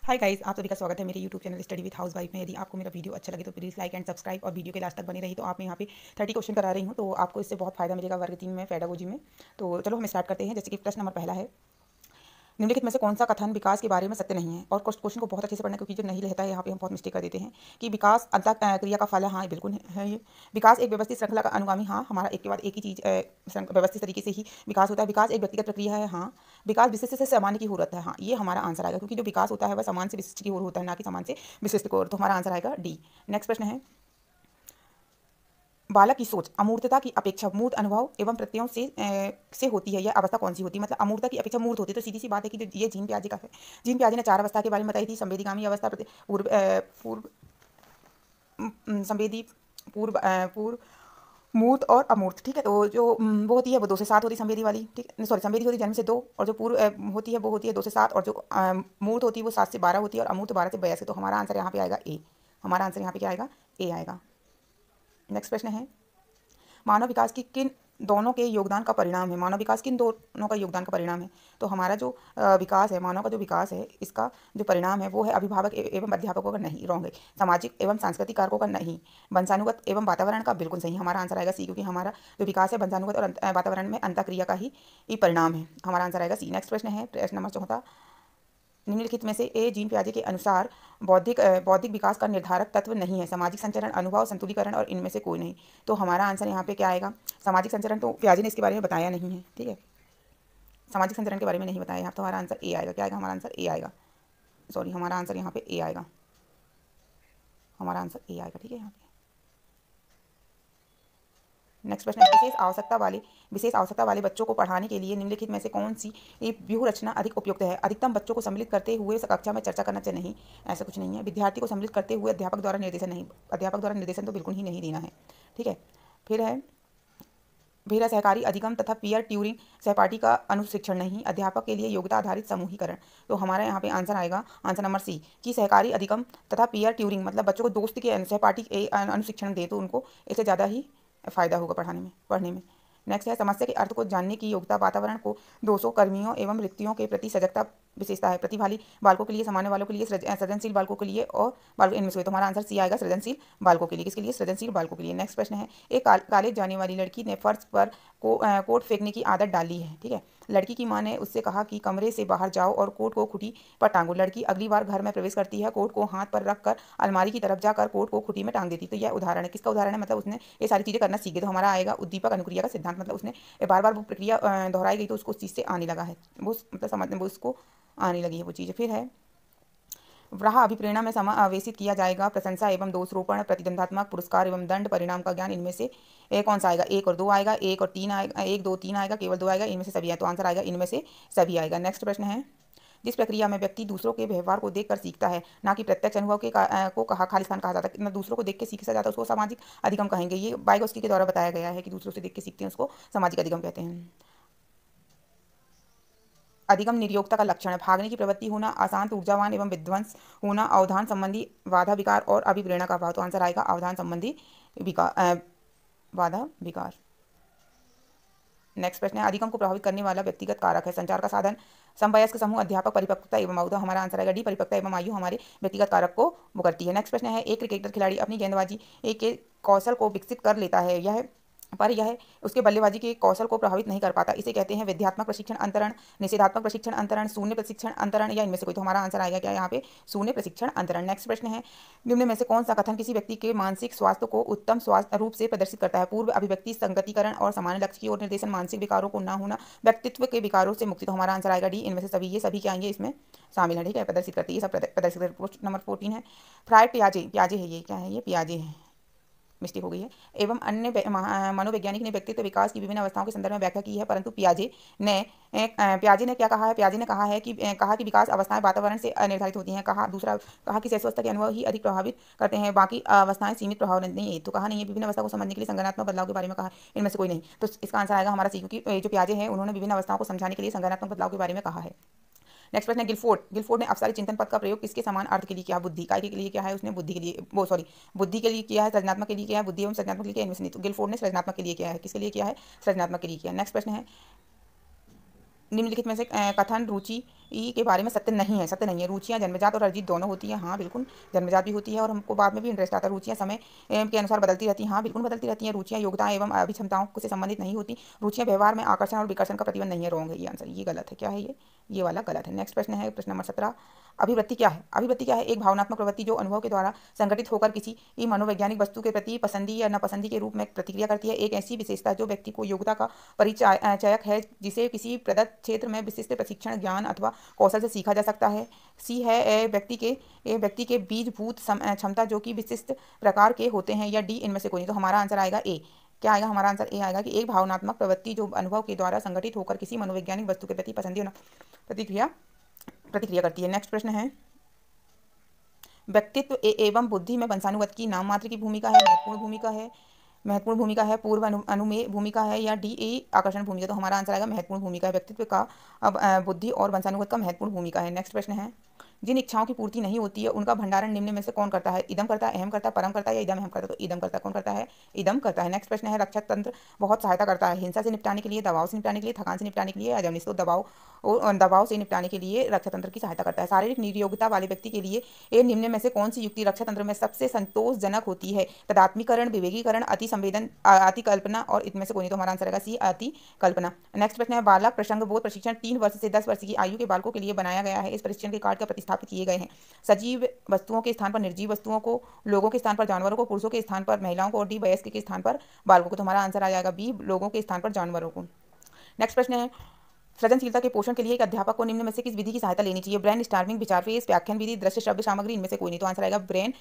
Hi guys, आप सभी का स्वागत है मेरे YouTube channel study with house wife में। यदि आपको मेरा वीडियो अच्छा लगे तो प्लीज़ लाइक एंड सब्सक्राइब और वीडियो के लास्ट तक बने रही। तो आप मैं यहाँ पे 30 क्वेश्चन करा रही हूँ, तो आपको इससे बहुत फायदा मिलेगा वर्ग 3 में पेडागोजी में। तो चलो हम स्टार्ट करते हैं। जैसे कि प्रश्न नंबर पहला है, निम्नलिखित में से कौन सा कथन विकास के बारे में सत्य नहीं है। और क्वेश्चन को बहुत अच्छे से पढ़ना, क्योंकि जो नहीं रहता है यहाँ पे हम बहुत मिस्टेक कर देते हैं कि विकास अंतः क्रिया का फल है। हाँ, बिल्कुल है ये। विकास एक व्यवस्थित श्रृंखला का अनुगामी। हाँ, हमारा एक के बाद एक ही चीज़ व्यवस्थित तरीके से ही विकास होता है। विकास एक व्यक्तिगत प्रक्रिया है। हाँ, विकास विशिष्ट से सामान्य की ओर होता है। हाँ, ये हमारा आंसर आएगा, क्योंकि जो विकास होता है वह समान से विशिष्ट की ओर होता है, ना कि समान से विशिष्ट की ओर। तो हमारा आंसर आएगा डी। नेक्स्ट प्रश्न है, बालक की सोच अमूर्तता की अपेक्षा मूर्त अनुभव एवं प्रत्ययों से होती है। यह अवस्था कौन सी होती है? मतलब अमूर्तता की अपेक्षा मूर्त होती है। तो सीधी सी बात है कि जो ये जीन प्याजे का है, जीन प्याजे ने 4 अवस्था के बारे में बताई थी। संवेदीगामी अवस्था, पूर्व पूर्व संवेदी, पूर्व पूर्व मूर्त और अमूर्त। ठीक है, तो जो वो होती है वो 2 से 7 होती है संवेदी वाली। ठीक है, सॉरी, संवेदी होती है जन्म से 2, और जो पूर्व होती है वो होती है 2 से 7, और जो मूर्त होती है वो 7 से 12 होती है, और अमूर्त 12 से 82। तो हमारा आंसर यहाँ पे आएगा ए। हमारा आंसर यहाँ पे क्या आएगा? ए आएगा। नेक्स्ट प्रश्न है, मानव विकास की किन दोनों के योगदान का परिणाम है? मानव विकास किन दोनों का योगदान का परिणाम है? तो हमारा जो विकास है, मानव का जो विकास है, इसका जो परिणाम है वो है अभिभावक एवं अध्यापकों का नहीं, रॉन्ग है। सामाजिक एवं सांस्कृतिक कारकों का नहीं, वंशानुगत एवं वातावरण का बिल्कुल सही। हमारा आंसर आएगा सी, क्योंकि हमारा जो विकास है वंशानुगत और वातावरण में अंतःक्रिया का ही परिणाम है। हमारा आंसर आएगा सी। नेक्स्ट प्रश्न है, प्रश्न नंबर 14, निम्नलिखित में से ए जीन प्याजे के अनुसार बौद्धिक विकास का निर्धारक तत्व नहीं है। सामाजिक संचरण, अनुभव, संतुलीकरण और इनमें से कोई नहीं। तो हमारा आंसर यहाँ पे क्या आएगा? सामाजिक संचरण। तो प्याजे ने इसके बारे में बताया नहीं है। ठीक है, सामाजिक संचरण के बारे में नहीं बताया यहाँ, तो हमारा आंसर ए आएगा। क्या आएगा? हमारा आंसर ए आएगा। सॉरी, हमारा आंसर यहाँ पे ए आएगा। हमारा आंसर ए आएगा। ठीक है, यहाँ पे नेक्स्ट प्रश्न है, विशेष आवश्यकता वाले बच्चों को पढ़ाने के लिए निम्नलिखित में से कौन सी एक व्यूह रचना अधिक उपयुक्त है? अधिकतम बच्चों को सम्मिलित करते हुए कक्षा में चर्चा करना चाहिए। नहीं, ऐसा कुछ नहीं है। विद्यार्थी को सम्मिलित करते हुए अध्यापक द्वारा निर्देशन नहीं, अध्यापक द्वारा निर्देशन तो बिल्कुल ही नहीं देना है। ठीक है, फिर है, फिर है सहकारी अधिगम तथा पीयर ट्यूरिंग, सहपाठी का अनुशिक्षण नहीं, अध्यापक के लिए योग्यता आधारित समूहीकरण। तो हमारा यहाँ पे आंसर आएगा, आंसर नंबर सी, कि सहकारी अधिगम तथा पीयर ट्यूरिंग, मतलब बच्चों को दोस्त के सहपाठी अनुशिक्षण दे तो उनको इससे ज़्यादा ही फायदा होगा पढ़ने में। नेक्स्ट है, समस्या के अर्थ को जानने की योग्यता, वातावरण को दोषों, कर्मियों एवं वृत्तियों के प्रति सजगता विशेषता है। प्रतिभागी बालकों के लिए, सामान्य बालकों के लिए, सृजनशील बालकों के लिए और बालकों इनमें से। तो हमारा आंसर सी आएगा, सृजनशील बालकों के लिए। किसके लिए? सृजनशील बालकों के लिए। नेक्स्ट प्रश्न है, एक कॉलेज जाने वाली लड़की ने फर्श पर कोट फेंकने की आदत डाली है। ठीक है, लड़की की मां ने उससे कहा कि कमरे से बाहर जाओ और कोट को खुटी पर टांगो। लड़की अगली बार घर में प्रवेश करती है, कोट को हाथ पर रखकर अलमारी की तरफ जाकर कोट को खुटी में टांग देती। तो यह उदाहरण है, किसका उदाहरण है? मतलब उसने ये सारी चीज़ें करना सीख गई। तो हमारा आएगा उद्दीपक अनुक्रिया का सिद्धांत। मतलब उसने बार बार वो प्रक्रिया दोहराई गई, तो उसको उस चीज़ से आने लगा है, वो मतलब समझ वो उसको आने लगी है वो चीज़। फिर है, वह अभिप्रेरणा में समावेशित किया जाएगा प्रशंसा एवं दोषरोपण, प्रतिद्वंदात्मक, पुरस्कार एवं दंड, परिणाम का ज्ञान। इनमें से कौन सा आएगा? 1 और 2 आएगा, 1 और 3 आएगा, 1 2 3 आएगा, केवल 2 आएगा, इनमें से सभी है। तो आंसर आएगा इनमें से सभी आएगा। नेक्स्ट प्रश्न है, जिस प्रक्रिया में व्यक्ति दूसरों के व्यवहार को देखकर सीखता है, ना कि प्रत्यक्ष अनुभव के को खालिस्तान कहा जाता है। ना दूसरों को देख के सीखा जाता है, उसको सामाजिक अधिगम कहेंगे। ये वाइगोत्स्की के द्वारा बताया गया है कि दूसरों से देख के सीखते हैं, उसको सामाजिक अधिगम कहते हैं। अधिगम निर्योक्ता का लक्षण है, भागने की प्रवृत्ति होना, अशांत, ऊर्जावान एवं विध्वंस होना, अवधान संबंधी बाधा विकार और अभिप्रेरणा का अभाव। तो आंसर आएगा अवधान संबंधी विकार, बाधा विकार। नेक्स्ट प्रश्न है, अधिगम को प्रभावित करने वाला व्यक्तिगत कारक है, संचार का साधन, समवयस्क समूह, अध्यापक, परिपक्वता एवं आयु। तो हमारा आंसर आएगा डी, परिपक्वता एवं आयु हमारे व्यक्तिगत कारक को वो करती है। नेक्स्ट प्रश्न है, एक क्रिकेटर खिलाड़ी अपनी गेंदबाजी के कौशल को विकसित कर लेता है, यह उसके बल्लेबाजी के कौशल को प्रभावित नहीं कर पाता। इसे कहते हैं विध्यात्मक प्रशिक्षण अंतरण, निषेधात्मक प्रशिक्षण अंतरण, शून्य प्रशिक्षण अंतरण, या इनमें से कोई। तो हमारा आंसर आएगा क्या यहाँ पे? शून्य प्रशिक्षण अंतरण। नेक्स्ट प्रश्न है, निम्न में से कौन सा कथन किसी व्यक्ति के मानसिक स्वास्थ्य को उत्तम स्वास्थ्य रूप से प्रदर्शित करता है? पूर्व अभिव्यक्ति, संगतिकरण और सामान्य लक्ष्य की ओर निर्देशन, मानसिक विकारों को ना होना, व्यक्तित्व के विकारों से मुक्ति। तो हमारा आंसर आएगा डी, इनमें से सभी। ये सभी क्या आएंगे? इसमें शामिल है। ठीक है, प्रदर्शित करती है, ये सब प्रदर्शित करती है। क्वेश्चन नंबर 14 है, फ्राइड पियाजे, पियाजे है ये, क्या है ये? पियाजे है, मिस्टेक हो गई है। एवं अन्य मनोवैज्ञानिक ने व्यक्तित्व विकास की विभिन्न अवस्थाओं के संदर्भ में व्याख्या की है, परंतु पियाजे ने क्या कहा है? पियाजे ने कहा कि विकास अवस्थाएं वातावरण से निर्धारित होती हैं। कहा कि शैशवावस्था के अनुभव ही अधिक प्रभावित करते हैं, बाकी अवस्थाएं सीमित प्रभाव नहीं है। तो कहा नहीं है, विभिन्न अवस्था को समझने के लिए संज्ञानात्मक बदलाव के बारे में कहा, इनमें से कोई नहीं। तो इसका आंसर आएगा हमारा सी, क्योंकि जो पियाजे हैं उन्होंने विभिन्न अवस्थाओं को समझाने के लिए संज्ञानात्मक बदलाव के बारे में कहा है। नेक्स्ट प्रश्न है, गिलफोर्ड ने अपसारी चिंतन पद का प्रयोग किसके समान अर्थ के लिए किया? बुद्धि, काय के लिए किया है उसने? बुद्धि के लिए, वो सॉरी, बुद्धि के लिए किया है, सृजनात्मक के लिए किया है, बुद्धि एवं सृजनात्मक के लिए किया है, इनमें से नहीं। तो गिलफोर्ड ने सृजनात्मक के लिए किया है। किसके लिए किया है? सृजनात्मक के लिए किया। नेक्स्ट प्रश्न है, निम्नलिखित में से कथन रुचि ई के बारे में सत्य नहीं है, सत्य नहीं है। रुचियाँ जन्मजात और अर्जित दोनों होती हैं। हाँ बिल्कुल, जन्मजात भी होती है और हमको बाद में भी इंटरेस्ट आता है। रुचियाँ समय के अनुसार बदलती रहती हैं। हाँ बिल्कुल बदलती रहती हैं। रुचियाँ योग्यता एवं अभिक्षमताओं से संबंधित नहीं होती। रुचियाँ व्यवहार में आकर्षण और विकर्षण का प्रतिबंध नहीं है। रॉन्ग है ये आंसर, ये गलत है। क्या है ये वाला गलत है। नेक्स्ट प्रश्न है प्रश्न नंबर 17। अभिवृत्ति क्या है? अभिवृत्ति क्या है? एक भावनात्मक प्रवृत्ति जो अनुभव के द्वारा संगठित होकर किसी मनोवैज्ञानिक वस्तु के प्रति पसंदी या नापसंदी के रूप में प्रतिक्रिया करती है। एक ऐसी विशेषता जो व्यक्ति को योग्यता का परिचायक है, जिसे किसी प्रदत्त क्षेत्र में विशिष्ट प्रशिक्षण, ज्ञान अथवा कौशल से सीखा जा सकता है। सी है व्यक्ति के बीजभूत क्षमता जो कि विशिष्ट प्रकार के होते हैं, या डी इनमें से कोई नहीं। तो हमारा आंसर आएगा ए। क्या आएगा? हमारा आंसर ए आएगा कि एक भावनात्मक प्रवृत्ति जो अनुभव के द्वारा संगठित होकर किसी मनोवैज्ञानिक वस्तु के प्रति पसंदी और प्रतिक्रिया करती है। नेक्स्ट प्रश्न है व्यक्तित्व एवं बुद्धि में वंशानुगत की नाम मात्र की भूमिका है, महत्वपूर्ण भूमिका है, पूर्व अनुमेय भूमिका है, या डी ए आकर्षण भूमिका। तो हमारा आंसर आएगा महत्वपूर्ण भूमिका है। व्यक्तित्व का अब बुद्धि और वंशानुगत का महत्वपूर्ण भूमिका है। नेक्स्ट प्रश्न है जिन इच्छाओं की पूर्ति नहीं होती है उनका भंडारण निम्न में से कौन करता है? इदम करता है, अहम करता है, परम करता है, या इदम अहम करता है? तो इदम करता है। कौन करता है? इदम करता है। नेक्स्ट प्रश्न है रक्षा तंत्र बहुत सहायता करता है हिंसा से निपटाने के लिए, दबाव से निपटाने के लिए, थकान से निपटाने के लिए, या जमनी। तो दबाव से निपटाने के लिए रक्षा तंत्र की सहायता करता है। शारीरिक निरोगता वाले व्यक्ति के लिए ये निम्न में से कौन सी युक्ति रक्षा तंत्र में सबसे संतोषजनक होती है? तदात्मीकरण, विवेकीकरण, अति संवेदन, अति कल्पना, और इनमें से कोई नहीं। तो हमारा आंसर आएगा सी, अति कल्पना। नेक्स्ट प्रश्न है बालक प्रसंग बोध प्रशिक्षण 3 वर्ष से 10 वर्ष की आयु के बालकों के लिए बनाया गया है। इस प्रशिक्षण के कार्ड का प्रतिस्थापित किए गए हैं सजीव वस्तुओं के स्थान पर निर्जीव वस्तुओं को, लोगों के स्थान पर जानवरों को, पुरुषों के स्थान पर महिलाओं को, और डी वयस्क के स्थान पर बालकों को। तो हमारा आंसर आ जाएगा बी, लोगों के स्थान पर जानवरों को। नेक्स्ट प्रश्न है सृजनशीलता के पोषण के लिए एक अध्यापक को निम्न में से किस विधि की सहायता लेनी चाहिए? ब्रेन स्टार्मिंग, विचार पेश, व्याख्यान विधि, दृश्य श्रव्य सामग्री। इनमें से कोई नहीं। तो आंसर आएगा ब्रेन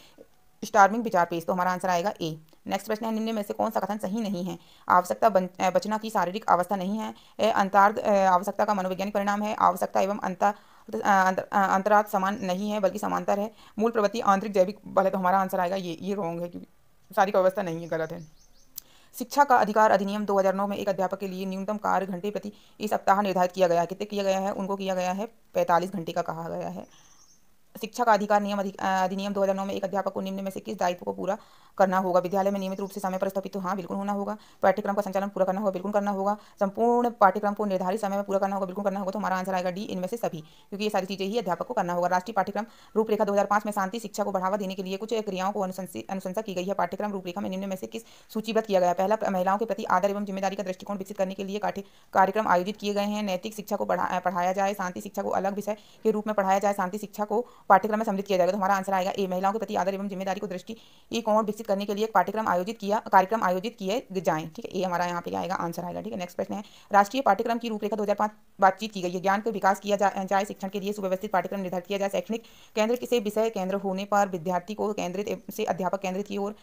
स्टार्मिंग, विचार पेश। तो हमारा आंसर आएगा ए। नेक्स्ट प्रश्न है निम्न में से कौन सा कथन सही नहीं है? आवश्यकता बचना की शारीरिक अवस्था नहीं है, अंतरार्ध आवश्यकता का मनोवैज्ञानिक परिणाम है, आवश्यकता एवं अंतरार्थ समान नहीं है बल्कि समांतर है, मूल प्रवृत्ति आंतरिक जैविक बल है। तो हमारा आंसर आएगा ये रॉन्ग है, क्योंकि शारीरिक अवस्था नहीं है, गलत है। शिक्षा का अधिकार अधिनियम 2009 में एक अध्यापक के लिए न्यूनतम कार्य घंटे प्रति सप्ताह निर्धारित किया गया है। कितने किया गया है? उनको किया गया है 45 घंटे का कहा गया है। शिक्षा का अधिकार अधिनियम 2009 में एक अध्यापक को निम्न में से किस दायित्व को पूरा करना होगा? विद्यालय में नियमित रूप से समय पर स्थापित, तो हाँ बिल्कुल होना होगा। पाठ्यक्रम का संचालन पूरा करना होगा, बिल्कुल करना होगा। संपूर्ण पाठ्यक्रम को निर्धारित समय में पूरा करना होगा, बिल्कुल करना होगा। तो हमारा आंसर आएगा डी, इनमें से सभी, क्योंकि ये सारी चीजें ही अध्यापक को करना होगा। राष्ट्रीय पाठ्यक्रम रूपरेखा 2005 में शांति शिक्षा को बढ़ावा देने के लिए कुछ क्रियाओं को अनुशंसा की गई है। पाठ्यक्रम रूपरेखा में निम्न में से किस सूचीबद्ध किया गया है? पहला, महिलाओं के प्रति आदर एवं जिम्मेदारी का दृष्टिकोण विकसित करने के लिए कार्यक्रम आयोजित किए गए हैं। नैतिक शिक्षा को पढ़ाया जाए, शांति शिक्षा को अलग विषय के रूप में पढ़ाया जाए, शांति शिक्षा को पाठ्यक्रम में सम्मिलित किया जाएगा। तो हमारा आंसर आएगा ए, महिलाओं के प्रति आदर एवं जिम्मेदारी को दृष्टिकोण विकसित करने के लिए कार्यक्रम आयोजित किए जाएं। ठीक है, ए हमारा यहाँ पे आएगा आंसर आएगा। ठीक है, नेक्स्ट प्रश्न है राष्ट्रीय पाठ्यक्रम की रूपरेखा 2005 बातचीत की गई है। ज्ञान का विकास किया जाए, शिक्षण के लिए सुव्यवस्थित पाठ्यक्रम निर्धारित किया जाए, शैक्षणिक केंद्र से विषय केंद्र होने पर विद्यार्थी को केंद्रित से अध्यापक केंद्रित की ओर।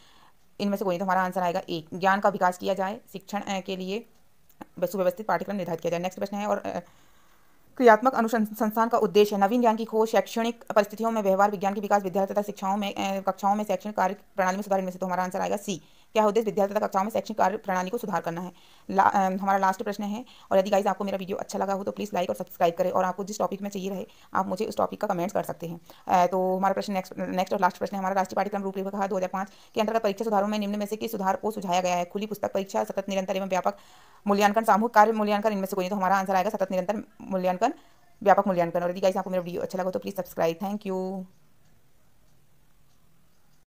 इनमें से कोई नहीं। तो हमारा आंसर आएगा ए, ज्ञान का विकास किया जाए, शिक्षण के लिए सुव्यवस्थित पाठ्यक्रम निर्धारित किया जाए। नेक्स्ट प्रश्न है और क्रियात्मक अनुसंधान का उद्देश्य है नवीन ज्ञान की खोज, शैक्षणिक परिस्थितियों में व्यवहार विज्ञान के विकास, विद्यालय तथा कक्षाओं में शैक्षणिक कार्य प्रणाली में सुधार। इनमें से तो हमारा आंसर आएगा सी। क्या उद्देश्य? विद्यालय तथा कक्षाओं में शैक्षणिक कार्य प्रणाली को सुधार करना है। हमारा लास्ट प्रश्न है। और यदि गाइस आपको मेरा वीडियो अच्छा लगा हो तो प्लीज़ लाइक और सब्सक्राइब करें, और आपको जिस टॉपिक में चाहिए रहे आप मुझे उस टॉपिक का कमेंट्स कर सकते हैं। तो हमारा प्रश्न नेक्स्ट और लास्ट प्रश्न है हमारा राष्ट्रीय पाठ्यक्रम रूपरेखा 2005 के अंतर्गत परीक्षा सुधारों में निम्न में से किस सुधार को सुझाया गया है? खुली पुस्तक परीक्षा, सतत निरंतर एवं व्यापक मूल्यांकन, सामूहिक कार्य मूल्यांकन। इनमें से कोई नहीं। तो हमारा आंसर आएगा सतत निरंतर मूल्यांकन, व्यापक मूल्यांकन। और यदि गाइस आपको मेरा वीडियो अच्छा लगा तो प्लीज़ सब्सक्राइब। Thank you.